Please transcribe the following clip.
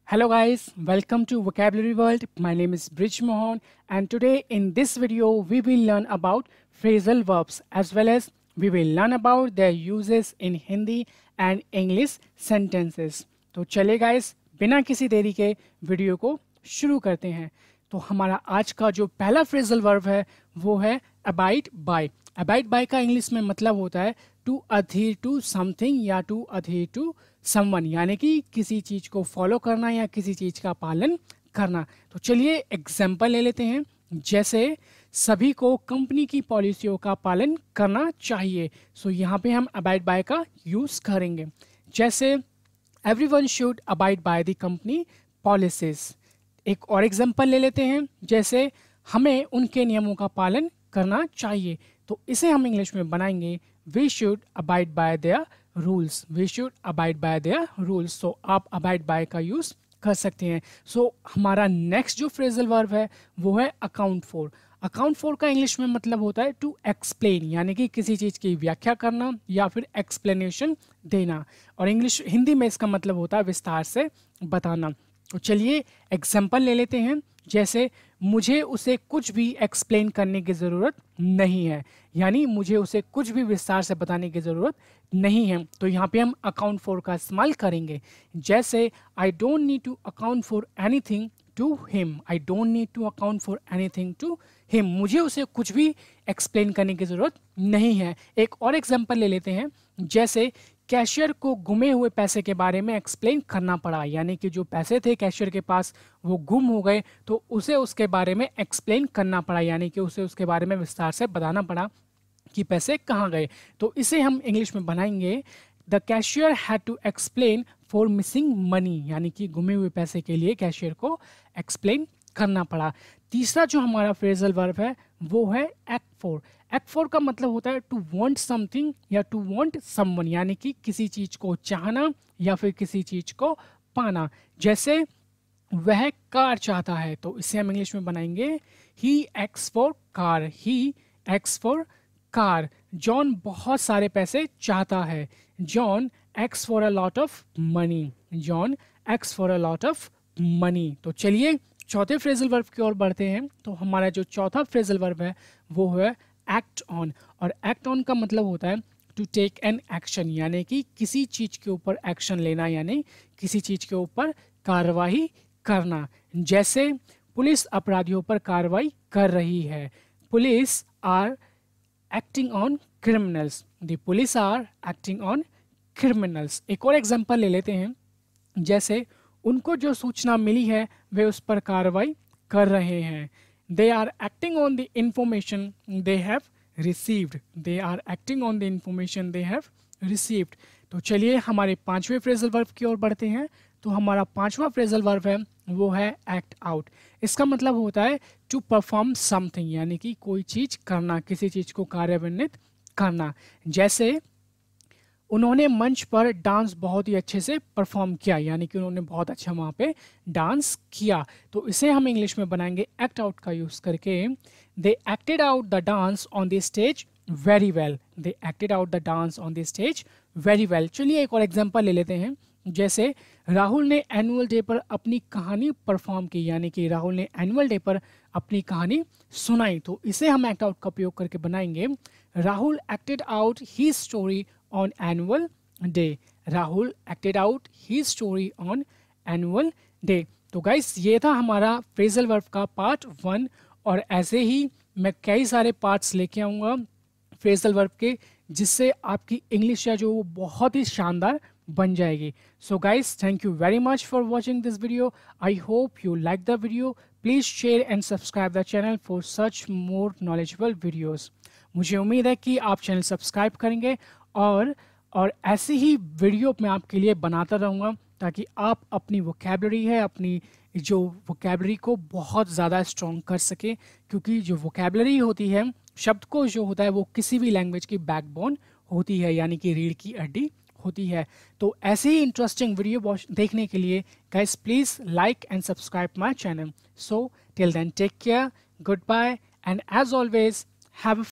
Hello guys, welcome to Vocabulary World. My name is Bridge Mohan and today in this video we will learn about phrasal verbs as well as we will learn about their uses in Hindi and English sentences. तो चलिए guys, बिना किसी देरी के video को शुरू करते हैं। तो हमारा आज का जो पहला phrasal verb है वो है abide by। abide by का इंग्लिश में मतलब होता है टू adhere to something या टू adhere to समवन, यानी कि किसी चीज को फॉलो करना या किसी चीज का पालन करना। तो चलिए एग्जाम्पल ले लेते हैं। जैसे सभी को कंपनी की पॉलिसियों का पालन करना चाहिए। सो यहाँ पे हम अबाइड बाय का यूज करेंगे। जैसे everyone should abide by the company policies. एक और एग्जाम्पल ले लेते हैं। जैसे हमें उनके नियमों का पालन करना चाहिए। तो इसे हम इंग्लिश में बनाएंगे we should abide by their rules. We should abide by their rules. So आप अबाइड बाय का यूज कर सकते हैं। सो हमारा नेक्स्ट जो फ्रेजल वर्ब है वो है अकाउंट फॉर। अकाउंट फॉर का इंग्लिश में मतलब होता है टू एक्सप्लेन, यानी कि किसी चीज की व्याख्या करना या फिर एक्सप्लेनेशन देना। और इंग्लिश हिंदी में इसका मतलब होता है विस्तार से बताना। तो चलिए एग्जाम्पल ले लेते हैं। जैसे मुझे उसे कुछ भी एक्सप्लेन करने की ज़रूरत नहीं है, यानी मुझे उसे कुछ भी विस्तार से बताने की ज़रूरत नहीं है। तो यहाँ पे हम अकाउंट फॉर का इस्तेमाल करेंगे। जैसे I don't need to account for anything to him. I don't need to account for anything to him. मुझे उसे कुछ भी एक्सप्लेन करने की ज़रूरत नहीं है। एक और एग्जाम्पल ले लेते हैं। जैसे कैशियर को गुमे हुए पैसे के बारे में एक्सप्लेन करना पड़ा, यानी कि जो पैसे थे कैशियर के पास वो गुम हो गए, तो उसे उसके बारे में एक्सप्लेन करना पड़ा, यानी कि उसे उसके बारे में विस्तार से बताना पड़ा कि पैसे कहाँ गए। तो इसे हम इंग्लिश में बनाएंगे the cashier had to explain for missing money, यानी कि गुमे हुए पैसे के लिए कैशियर को एक्सप्लेन करना पड़ा। तीसरा जो हमारा फ्रेजल वर्ब है वो है एक्ट फॉर। एक्ट फॉर का मतलब होता है टू वांट समथिंग या टू वांट समवन, यानी कि किसी चीज को चाहना या फिर किसी चीज को पाना। जैसे वह कार चाहता है, तो इसे हम इंग्लिश में बनाएंगे he acts for car. He acts for car. John बहुत सारे पैसे चाहता है। John acts for a lot of money. John acts for a lot of money. तो चलिए चौथे फ्रेजल वर्ब की ओर बढ़ते हैं। तो हमारा जो चौथा फ्रेजल वर्ब है वो है एक्ट ऑन। और एक्ट ऑन का मतलब होता है टू टेक एन एक्शन, यानी कि किसी चीज के ऊपर एक्शन लेना, यानी किसी चीज के ऊपर कार्रवाई करना। जैसे पुलिस अपराधियों पर कार्रवाई कर रही है। Police are acting on criminals. The police are acting on criminals. एक और एग्जांपल ले लेते हैं। जैसे उनको जो सूचना मिली है वे उस पर कार्रवाई कर रहे हैं। They are acting on the information they have received. They are acting on the information they have received. तो चलिए हमारे पांचवें फ्रेजल वर्ब की ओर बढ़ते हैं। तो हमारा पांचवा फ्रेजल वर्ब है वो है एक्ट आउट। इसका मतलब होता है टू परफॉर्म समथिंग, यानी कि कोई चीज करना, किसी चीज को कार्यान्वित करना। जैसे उन्होंने मंच पर डांस बहुत ही अच्छे से परफॉर्म किया, यानी कि उन्होंने बहुत अच्छा वहाँ पे डांस किया। तो इसे हम इंग्लिश में बनाएंगे एक्ट आउट का यूज़ करके दे acted out the dance on the stage very well. They acted out the dance on the stage very well. चलिए एक और एग्जांपल ले लेते हैं। जैसे राहुल ने एनुअल डे पर अपनी कहानी परफॉर्म की, यानी कि राहुल ने एनुअल डे पर अपनी कहानी सुनाई। तो इसे हम एक्ट आउट का उपयोग करके बनाएंगे Rahul acted out he story on annual day। Rahul acted out his story on annual day। तो गाइस ये था हमारा फ्रेजल वर्ब का पार्ट 1। और ऐसे ही मैं कई सारे पार्ट्स लेके आऊँगा फ्रेजल वर्ब के, जिससे आपकी इंग्लिश है जो वो बहुत ही शानदार बन जाएगी। So guys thank you very much for watching this video. I hope you like the video. Please share and subscribe the channel for such more knowledgeable videos. मुझे उम्मीद है कि आप चैनल सब्सक्राइब करेंगे और ऐसी ही वीडियो मैं आपके लिए बनाता रहूँगा, ताकि आप अपनी वोकैबलरी है, अपनी जो वोकैबलरी को बहुत ज़्यादा स्ट्रॉन्ग कर सके। क्योंकि जो वोकैबलरी होती है, शब्दकोश जो होता है, वो किसी भी लैंग्वेज की बैकबोन होती है, यानी कि रीढ़ की हड्डी होती है। तो ऐसे ही इंटरेस्टिंग वीडियो देखने के लिए guys please like and subscribe my channel. So till then take care, good bye and as always have